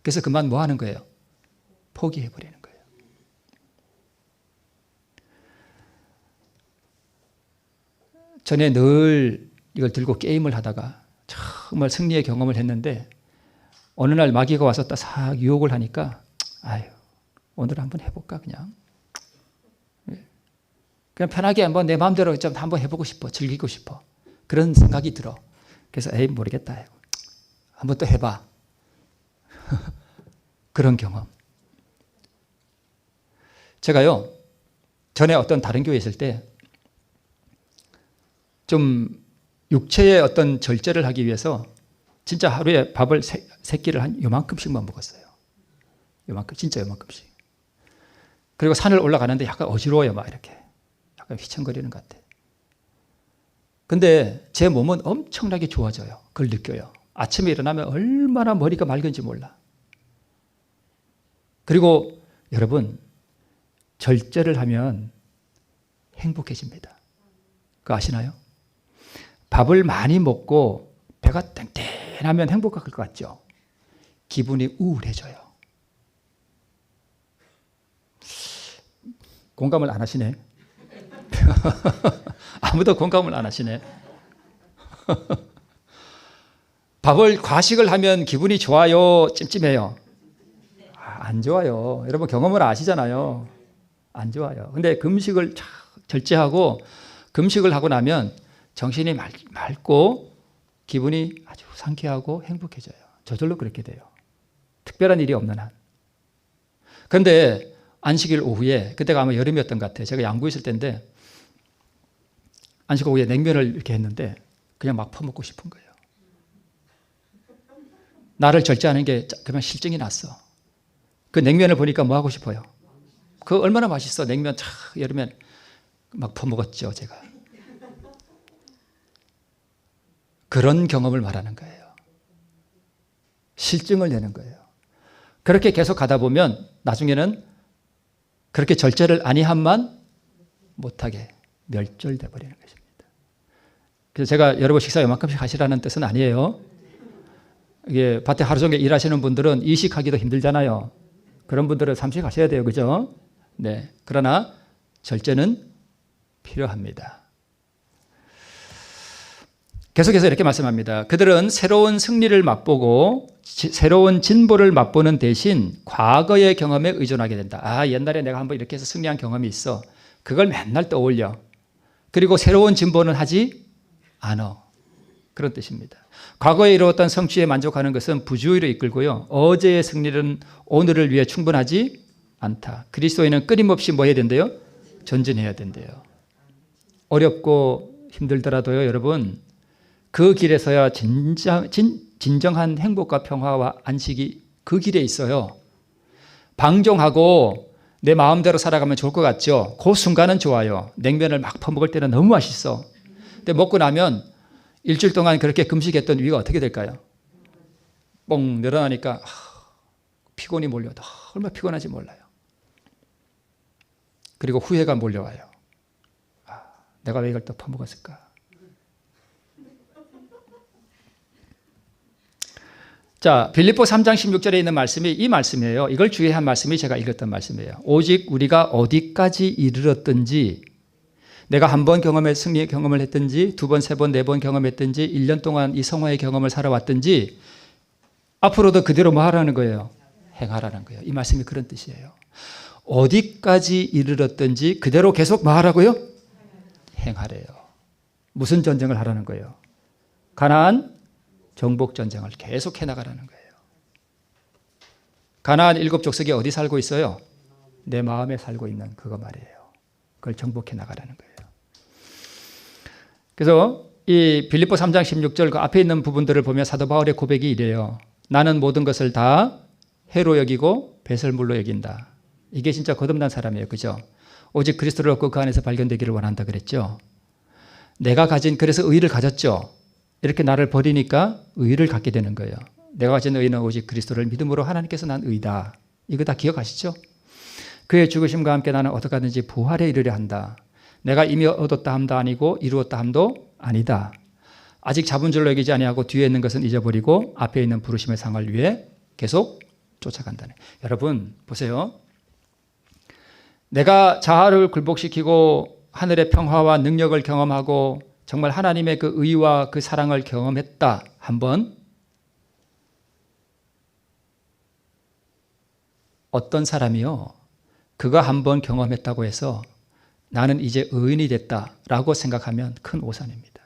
그래서 그만 뭐 하는 거예요? 포기해버리는 거예요. 전에 늘 이걸 들고 게임을 하다가 정말 승리의 경험을 했는데 어느 날 마귀가 와서 딱 싹 유혹을 하니까 오늘 한번 해볼까 그냥 편하게 한번 내 마음대로 좀 한번 해보고 싶어, 즐기고 싶어, 그런 생각이 들어. 그래서 모르겠다, 한번 또 해봐. 그런 경험. 제가요 전에 어떤 다른 교회에 있을 때 좀 육체의 어떤 절제를 하기 위해서 진짜 하루에 밥을 세 끼를 한 요만큼씩만 먹었어요. 요만큼, 진짜 요만큼씩. 그리고 산을 올라가는데 약간 어지러워요. 막 이렇게 약간 휘청거리는 것 같아. 근데 제 몸은 엄청나게 좋아져요. 그걸 느껴요. 아침에 일어나면 얼마나 머리가 맑은지 몰라. 그리고 여러분, 절제를 하면 행복해집니다. 그거 아시나요? 밥을 많이 먹고 배가 땡땡하면 행복할 것 같죠? 기분이 우울해져요. 공감을 안 하시네. 아무도 공감을 안 하시네. 밥을 과식을 하면 기분이 좋아요? 찜찜해요? 안 좋아요. 여러분 경험을 아시잖아요. 안 좋아요. 근데 금식을 절제하고 금식을 하고 나면 정신이 맑고 기분이 아주 상쾌하고 행복해져요. 저절로 그렇게 돼요. 특별한 일이 없는 한. 그런데 안식일 오후에, 그때가 아마 여름이었던 것 같아요. 제가 양구에 있을 때인데 안식 오후에 냉면을 이렇게 했는데 그냥 막 퍼먹고 싶은 거예요. 나를 절제하는 게 그냥 실증이 났어. 그 냉면을 보니까 뭐 하고 싶어요? 그 얼마나 맛있어. 냉면 여름에 막 퍼먹었죠, 제가. 그런 경험을 말하는 거예요. 실증을 내는 거예요. 그렇게 계속 가다 보면 나중에는 그렇게 절제를 아니함만 못하게 멸절돼 버리는 것입니다. 그래서 제가 여러분 식사 요만큼씩 하시라는 뜻은 아니에요. 이게 밭에 하루 종일 일하시는 분들은 이식하기도 힘들잖아요. 그런 분들은 삼식하셔야 돼요. 그죠? 네. 그러나 절제는 필요합니다. 계속해서 이렇게 말씀합니다. 그들은 새로운 승리를 맛보고 새로운 진보를 맛보는 대신 과거의 경험에 의존하게 된다. 옛날에 내가 한번 이렇게 해서 승리한 경험이 있어. 그걸 맨날 떠올려. 그리고 새로운 진보는 하지 않아. 그런 뜻입니다. 과거에 이루었던 성취에 만족하는 것은 부주의로 이끌고요. 어제의 승리는 오늘을 위해 충분하지 않다. 그리스도인은 끊임없이 뭐 해야 된대요? 전진해야 된대요. 어렵고 힘들더라도요, 여러분, 그 길에서야 진정한 행복과 평화와 안식이 그 길에 있어요. 방종하고 내 마음대로 살아가면 좋을 것 같죠. 그 순간은 좋아요. 냉면을 막 퍼먹을 때는 너무 맛있어. 근데 먹고 나면 일주일 동안 그렇게 금식했던 위가 어떻게 될까요? 뻥 늘어나니까 피곤이 몰려도 얼마나 피곤한지 몰라요. 그리고 후회가 몰려와요. 내가 왜 이걸 또 퍼먹었을까? 자, 빌립보 3장 16절에 있는 말씀이 이 말씀이에요. 이걸 주의한 말씀이 제가 읽었던 말씀이에요. 오직 우리가 어디까지 이르렀든지, 내가 한 번 승리의 경험을 했든지, 두 번, 세 번, 네 번 경험했든지, 1년 동안 이 성화의 경험을 살아왔든지, 앞으로도 그대로 뭐 하라는 거예요? 행하라는 거예요. 이 말씀이 그런 뜻이에요. 어디까지 이르렀든지 그대로 계속 뭐 하라고요? 행하래요. 무슨 전쟁을 하라는 거예요? 가나안 정복 전쟁을 계속 해나가라는 거예요. 가나안 7족속이 어디 살고 있어요? 내 마음에 살고 있는 그거 말이에요. 그걸 정복해 나가라는 거예요. 그래서 이 빌립보 3장 16절 그 앞에 있는 부분들을 보면 사도 바울의 고백이 이래요. 나는 모든 것을 다 해로 여기고 배설물로 여긴다. 이게 진짜 거듭난 사람이에요. 그죠? 오직 그리스도를 얻고 그 안에서 발견되기를 원한다 그랬죠. 내가 가진, 그래서 의의를 가졌죠. 이렇게 나를 버리니까 의의를 갖게 되는 거예요. 내가 가진 의의는 오직 그리스도를 믿음으로 하나님께서 난 의다. 이거 다 기억하시죠? 그의 죽으심과 함께 나는 어떻게 하든지 부활에 이르려 한다. 내가 이미 얻었다 함도 아니고 이루었다 함도 아니다. 아직 잡은 줄로 여기지 아니하고 뒤에 있는 것은 잊어버리고 앞에 있는 부르심의 상을 위해 계속 쫓아간다네. 여러분 보세요. 내가 자아를 굴복시키고 하늘의 평화와 능력을 경험하고 정말 하나님의 그 의와 그 사랑을 경험했다. 한번 어떤 사람이요? 그가 한번 경험했다고 해서 나는 이제 의인이 됐다라고 생각하면 큰 오산입니다.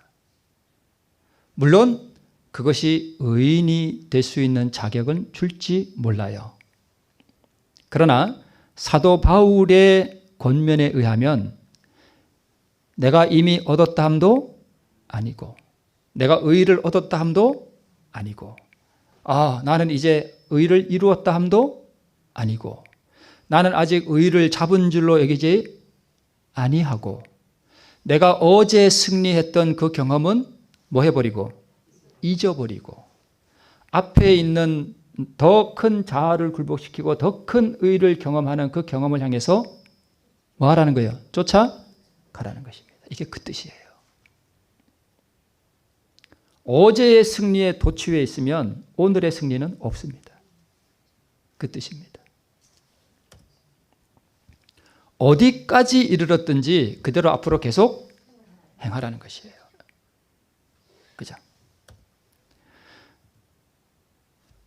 물론 그것이 의인이 될 수 있는 자격은 줄지 몰라요. 그러나 사도 바울의 권면에 의하면 내가 이미 얻었다 함도 아니고 내가 의를 얻었다 함도 아니고 나는 이제 의를 이루었다 함도 아니고 나는 아직 의를 잡은 줄로 여기지 아니하고 내가 어제 승리했던 그 경험은 뭐 해버리고 잊어버리고 앞에 있는 더 큰 자아를 굴복시키고 더 큰 의를 경험하는 그 경험을 향해서 뭐 하라는 거예요? 쫓아가라는 것입니다. 이게 그 뜻이에요. 어제의 승리에 도취해 있으면 오늘의 승리는 없습니다. 그 뜻입니다. 어디까지 이르렀든지 그대로 앞으로 계속 행하라는 것이에요. 그죠?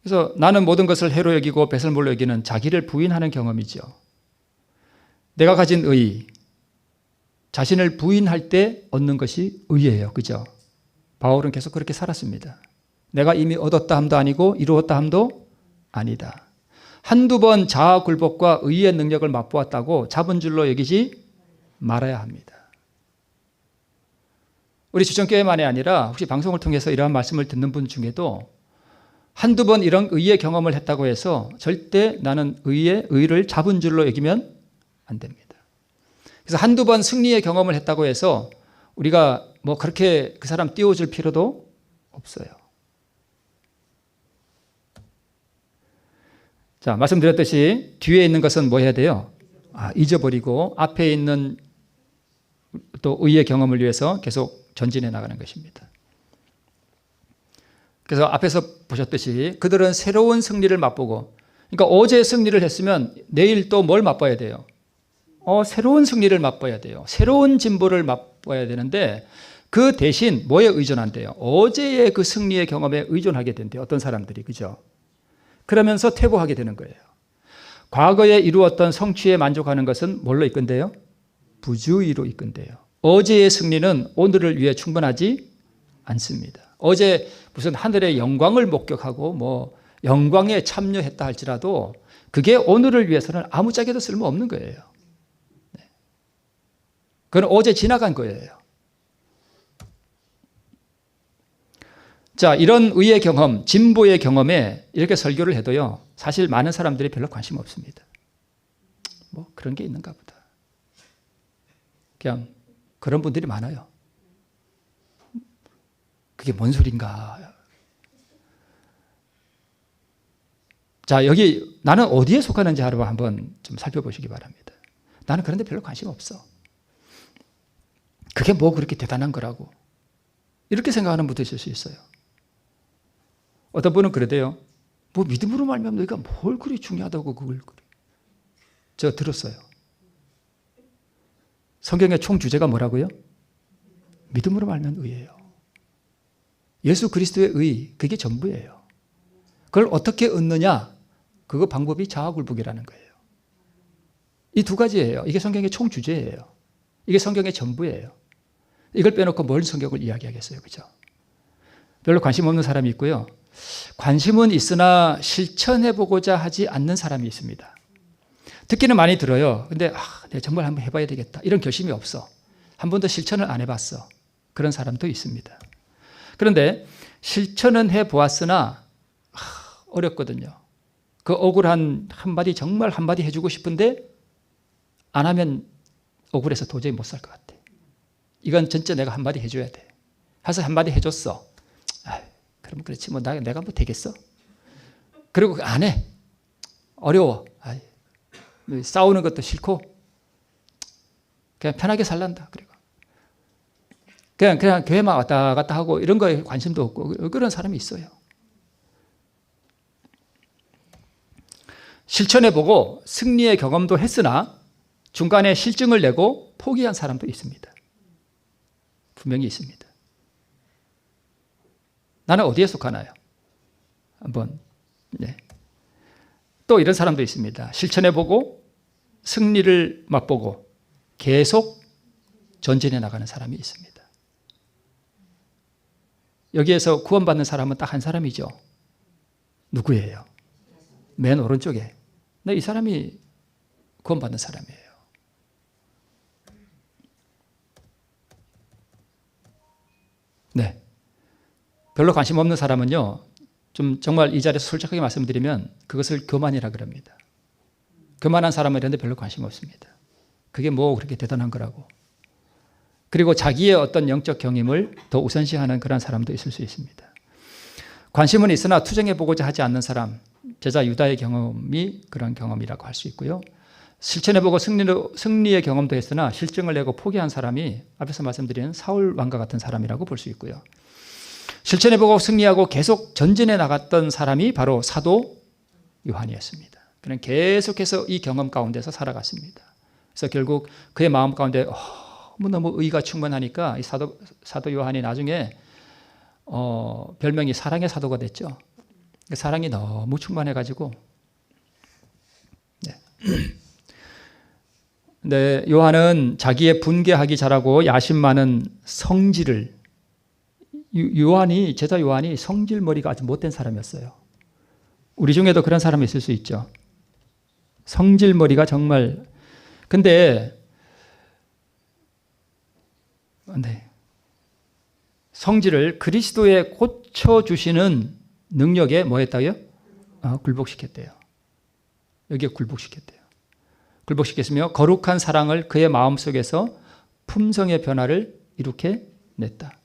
그래서 나는 모든 것을 해로 여기고 배설물로 여기는 자기를 부인하는 경험이죠. 내가 가진 의, 자신을 부인할 때 얻는 것이 의예요. 그죠? 바울은 계속 그렇게 살았습니다. 내가 이미 얻었다 함도 아니고 이루었다 함도 아니다. 한두 번 자아 굴복과 의의 능력을 맛보았다고 잡은 줄로 여기지 말아야 합니다. 우리 주정교회만이 아니라 혹시 방송을 통해서 이러한 말씀을 듣는 분 중에도 한두 번 이런 의의 경험을 했다고 해서 절대 나는 의를 잡은 줄로 여기면 안 됩니다. 그래서 한두 번 승리의 경험을 했다고 해서 우리가 뭐 그렇게 그 사람 띄워줄 필요도 없어요. 자, 말씀드렸듯이 뒤에 있는 것은 뭐 해야 돼요? 잊어버리고 앞에 있는 또 의의 경험을 위해서 계속 전진해 나가는 것입니다. 그래서 앞에서 보셨듯이 그들은 새로운 승리를 맛보고, 그러니까 어제 승리를 했으면 내일 또 뭘 맛봐야 돼요? 새로운 승리를 맛봐야 돼요. 새로운 진보를 맛봐야 되는데 그 대신 뭐에 의존한대요? 어제의 그 승리의 경험에 의존하게 된대요. 어떤 사람들이. 그죠? 그러면서 퇴보하게 되는 거예요. 과거에 이루었던 성취에 만족하는 것은 뭘로 이끈대요? 부주의로 이끈대요. 어제의 승리는 오늘을 위해 충분하지 않습니다. 어제 무슨 하늘의 영광을 목격하고 뭐 영광에 참여했다 할지라도 그게 오늘을 위해서는 아무짝에도 쓸모없는 거예요. 그건 어제 지나간 거예요. 자, 이런 의의 경험, 진보의 경험에 이렇게 설교를 해도요, 사실 많은 사람들이 별로 관심 없습니다. 뭐 그런 게 있는가 보다. 그냥 그런 분들이 많아요. 그게 뭔 소린가. 자, 여기 나는 어디에 속하는지 한번 좀 살펴보시기 바랍니다. 나는 그런 데 별로 관심 없어. 그게 뭐 그렇게 대단한 거라고. 이렇게 생각하는 분도 있을 수 있어요. 어떤 분은 그러대요. 뭐 믿음으로 말미암아 너희가 뭘 그리 중요하다고 그걸 그래. 제가 들었어요. 성경의 총 주제가 뭐라고요? 믿음으로 말미암아 의예요. 예수 그리스도의 의, 그게 전부예요. 그걸 어떻게 얻느냐? 그거 방법이 자아굴복이라는 거예요. 이 두 가지예요. 이게 성경의 총 주제예요. 이게 성경의 전부예요. 이걸 빼놓고 뭘 성경을 이야기하겠어요. 그죠? 별로 관심 없는 사람이 있고요. 관심은 있으나 실천해보고자 하지 않는 사람이 있습니다. 듣기는 많이 들어요. 근데 내가 정말 한번 해봐야 되겠다. 이런 결심이 없어. 한 번도 실천을 안 해봤어. 그런 사람도 있습니다. 그런데 실천은 해보았으나 어렵거든요. 그 억울한 한마디 정말 한마디 해주고 싶은데 안 하면 억울해서 도저히 못 살 것 같아. 이건 진짜 내가 한마디 해줘야 돼. 해서 한마디 해줬어. 그럼 그렇지 뭐 내가 뭐 되겠어? 그리고 안 해. 어려워. 싸우는 것도 싫고 그냥 편하게 살란다. 그리고 그냥 교회만 왔다 갔다 하고 이런 거에 관심도 없고 그런 사람이 있어요. 실천해보고 승리의 경험도 했으나 중간에 실증을 내고 포기한 사람도 있습니다. 분명히 있습니다. 나는 어디에 속하나요? 한번 또 이런 사람도 있습니다. 실천해보고 승리를 맛보고 계속 전진해 나가는 사람이 있습니다. 여기에서 구원받는 사람은 딱 한 사람이죠. 누구예요? 맨 오른쪽에. 이 사람이 구원받는 사람이에요. 네. 별로 관심 없는 사람은요, 좀 정말 이 자리에서 솔직하게 말씀드리면 그것을 교만이라 그럽니다. 교만한 사람은 이런 데 별로 관심 없습니다. 그게 뭐 그렇게 대단한 거라고. 그리고 자기의 어떤 영적 경험을 더 우선시하는 그런 사람도 있을 수 있습니다. 관심은 있으나 투쟁해보고자 하지 않는 사람, 제자 유다의 경험이 그런 경험이라고 할 수 있고요. 실천해보고 승리의 경험도 했으나 실증을 내고 포기한 사람이 앞에서 말씀드린 사울 왕과 같은 사람이라고 볼 수 있고요. 실천해보고 승리하고 계속 전진해 나갔던 사람이 바로 사도 요한이었습니다. 그는 계속해서 이 경험 가운데서 살아갔습니다. 그래서 결국 그의 마음 가운데 너무 의가 충만하니까 이 사도 요한이 나중에 별명이 사랑의 사도가 됐죠. 사랑이 너무 충만해가지고 네, 요한은 자기의 분개하기 잘하고 야심 많은 성질을 제자 요한이 성질머리가 아주 못된 사람이었어요. 우리 중에도 그런 사람이 있을 수 있죠. 성질머리가 정말 근데 성질을 그리스도에 고쳐주시는 능력에 뭐 했다고요? 굴복시켰대요. 여기에 굴복시켰대요. 굴복시켰으며 거룩한 사랑을 그의 마음속에서 품성의 변화를 이룩해 냈다.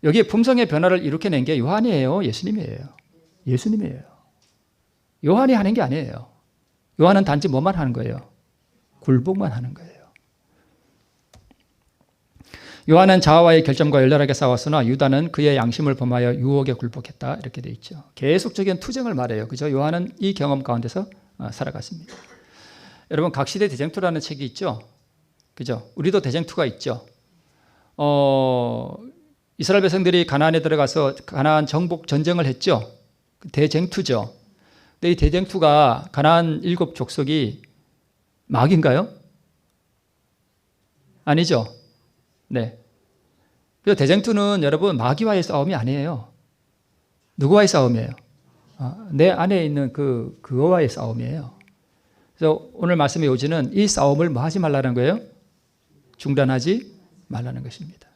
여기에 품성의 변화를 이룩해 낸 게 요한이에요? 예수님이에요? 예수님이에요. 요한이 하는 게 아니에요. 요한은 단지 뭐만 하는 거예요? 굴복만 하는 거예요. 요한은 자아와의 결점과 열렬하게 싸웠으나 유다는 그의 양심을 범하여 유혹에 굴복했다. 이렇게 돼 있죠. 계속적인 투쟁을 말해요. 그죠? 요한은 이 경험 가운데서 살아갔습니다. 여러분, 각시대 대쟁투라는 책이 있죠? 그죠? 우리도 대쟁투가 있죠. 이스라엘 백성들이 가나안에 들어가서 가나안 정복 전쟁을 했죠. 대쟁투죠. 근데 이 대쟁투가 가나안 7 족속이 마귀인가요? 아니죠. 네. 그래서 대쟁투는 여러분 마귀와의 싸움이 아니에요. 누구와의 싸움이에요? 내 안에 있는 그거와의 싸움이에요. 그래서 오늘 말씀의 요지는 이 싸움을 뭐 하지 말라는 거예요? 중단하지 말라는 것입니다.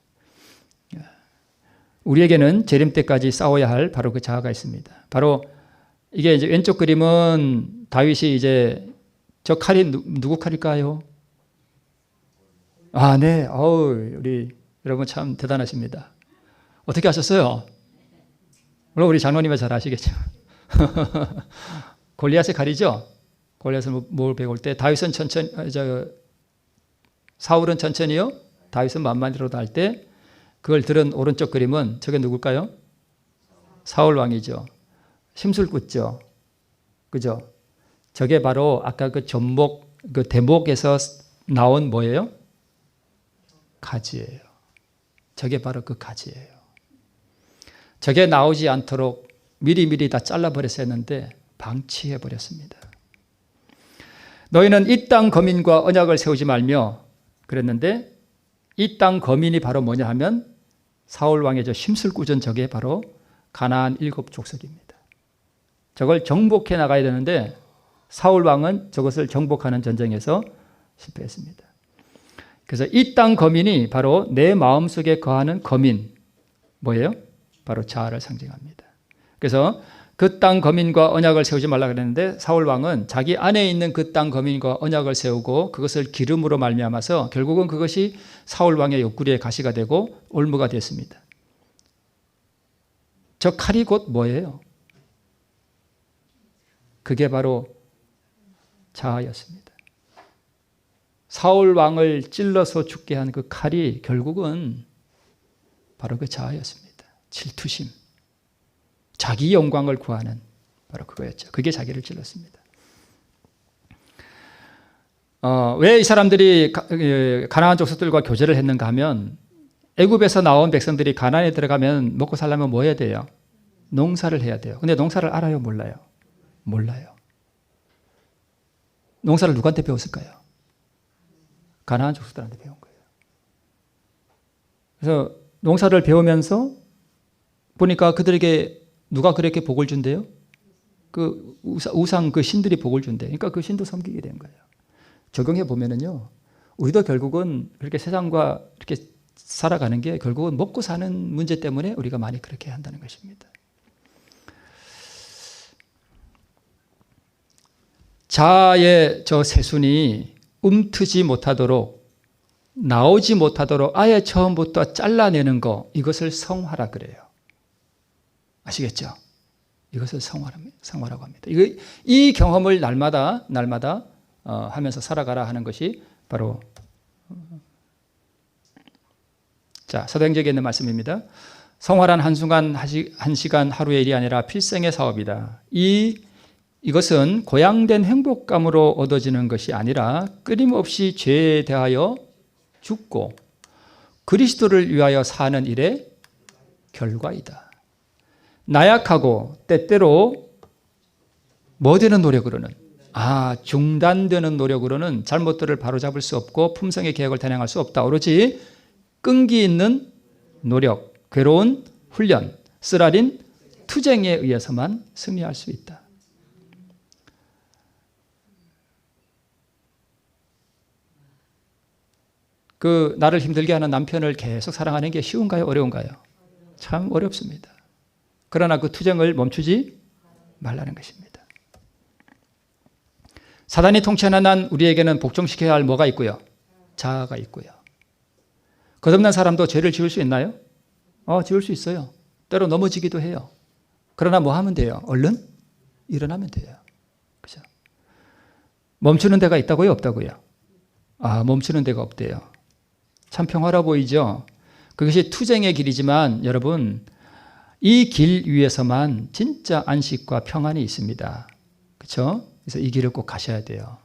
우리에게는 재림 때까지 싸워야 할 바로 그 자아가 있습니다. 바로 이게 이제 왼쪽 그림은 다윗이 이제 저 칼이 누구 칼일까요? 아, 네. 우리 여러분 참 대단하십니다. 어떻게 하셨어요? 물론 우리 장로님은 잘 아시겠죠. 골리앗의 칼이죠. 골리앗을 뭘 배울 때 다윗은 천천히, 사울은 천천히요. 다윗은 만만히로도 할 때 그걸 들은 오른쪽 그림은 저게 누굴까요? 사울 왕이죠. 심술 꽂죠. 그죠? 저게 바로 아까 그 전목, 그 대목에서 나온 뭐예요? 가지예요. 저게 바로 그 가지예요. 저게 나오지 않도록 미리미리 다 잘라버렸어야 했는데 방치해버렸습니다. 너희는 이 땅 거민과 언약을 세우지 말며 그랬는데 이 땅 거민이 바로 뭐냐 하면 사울 왕의 저 심술꾸전 저게 바로 가나안 7족속입니다. 저걸 정복해 나가야 되는데 사울 왕은 저것을 정복하는 전쟁에서 실패했습니다. 그래서 이 땅 거민이 바로 내 마음속에 거하는 거민 뭐예요? 바로 자아를 상징합니다. 그래서 그 땅 거민과 언약을 세우지 말라 그랬는데 사울 왕은 자기 안에 있는 그 땅 거민과 언약을 세우고 그것을 기름으로 말미암아서 결국은 그것이 사울 왕의 옆구리에 가시가 되고 올무가 됐습니다. 저 칼이 곧 뭐예요? 그게 바로 자아였습니다. 사울 왕을 찔러서 죽게 한 그 칼이 결국은 바로 그 자아였습니다. 질투심, 자기 영광을 구하는 바로 그거였죠. 그게 자기를 찔렀습니다. 왜 이 사람들이 가나안 족속들과 교제를 했는가 하면 애굽에서 나온 백성들이 가나안에 들어가면 먹고 살려면 뭐 해야 돼요? 농사를 해야 돼요. 근데 농사를 알아요? 몰라요? 몰라요. 농사를 누구한테 배웠을까요? 가나안 족속들한테 배운 거예요. 그래서 농사를 배우면서 보니까 그들에게 누가 그렇게 복을 준대요? 그 우상 그 신들이 복을 준대. 그러니까 그 신도 섬기게 된 거예요. 적용해 보면은요, 우리도 결국은 그렇게 세상과 이렇게 살아가는 게 결국은 먹고 사는 문제 때문에 우리가 많이 그렇게 한다는 것입니다. 자아의 저 새순이 움트지 못하도록 나오지 못하도록 아예 처음부터 잘라내는 거 이것을 성화라 그래요. 아시겠죠? 이것을 성화라고 합니다. 이 경험을 날마다 하면서 살아가라 하는 것이 바로 자 사도행전에 있는 말씀입니다. 성화란 한순간 한 시간 하루의 일이 아니라 필생의 사업이다. 이것은 고양된 행복감으로 얻어지는 것이 아니라 끊임없이 죄에 대하여 죽고 그리스도를 위하여 사는 일의 결과이다. 나약하고 때때로 뭐 되는 노력으로는 중단되는 노력으로는 잘못들을 바로잡을 수 없고 품성의 계획을 단행할 수 없다. 오로지 끈기 있는 노력, 괴로운 훈련, 쓰라린 투쟁에 의해서만 승리할 수 있다. 그 나를 힘들게 하는 남편을 계속 사랑하는 게 쉬운가요? 어려운가요? 참 어렵습니다. 그러나 그 투쟁을 멈추지 말라는 것입니다. 사단이 통치하는 우리에게는 복종시켜야 할 뭐가 있고요? 자아가 있고요. 거듭난 사람도 죄를 지을 수 있나요? 지을 수 있어요. 때로 넘어지기도 해요. 그러나 뭐 하면 돼요? 얼른 일어나면 돼요. 그죠? 멈추는 데가 있다고요? 없다고요? 멈추는 데가 없대요. 참 평화로워 보이죠? 그것이 투쟁의 길이지만 여러분 이 길 위에서만 진짜 안식과 평안이 있습니다. 그렇죠? 그래서 이 길을 꼭 가셔야 돼요.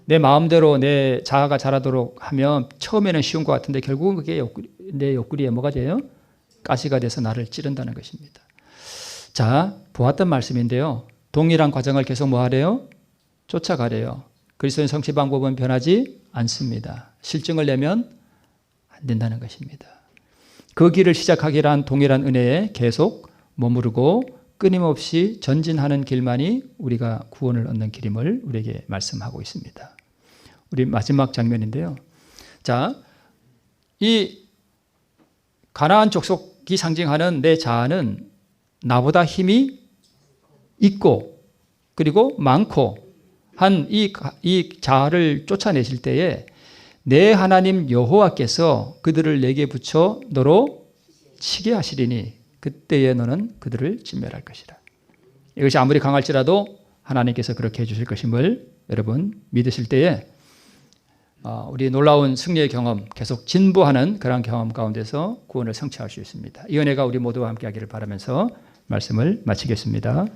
내 마음대로 내 자아가 자라도록 하면 처음에는 쉬운 것 같은데 결국은 그게 내 옆구리에 뭐가 돼요? 가시가 돼서 나를 찌른다는 것입니다. 자, 보았던 말씀인데요. 동일한 과정을 계속 뭐 하래요? 쫓아가래요. 그리스도인 성취 방법은 변하지 않습니다. 실증을 내면 안 된다는 것입니다. 그 길을 시작하기란 동일한 은혜에 계속 머무르고 끊임없이 전진하는 길만이 우리가 구원을 얻는 길임을 우리에게 말씀하고 있습니다. 우리 마지막 장면인데요. 자, 이 가나안 족속 상징하는 내 자아는 나보다 힘이 있고 그리고 많고 한 이 자아를 쫓아내실 때에 내 하나님 여호와께서 그들을 내게 붙여 너로 치게 하시리니 그때에 너는 그들을 진멸할 것이다. 이것이 아무리 강할지라도 하나님께서 그렇게 해주실 것임을 여러분 믿으실 때에 우리 놀라운 승리의 경험, 계속 진보하는 그런 경험 가운데서 구원을 성취할 수 있습니다. 이 은혜가 우리 모두와 함께하기를 바라면서 말씀을 마치겠습니다.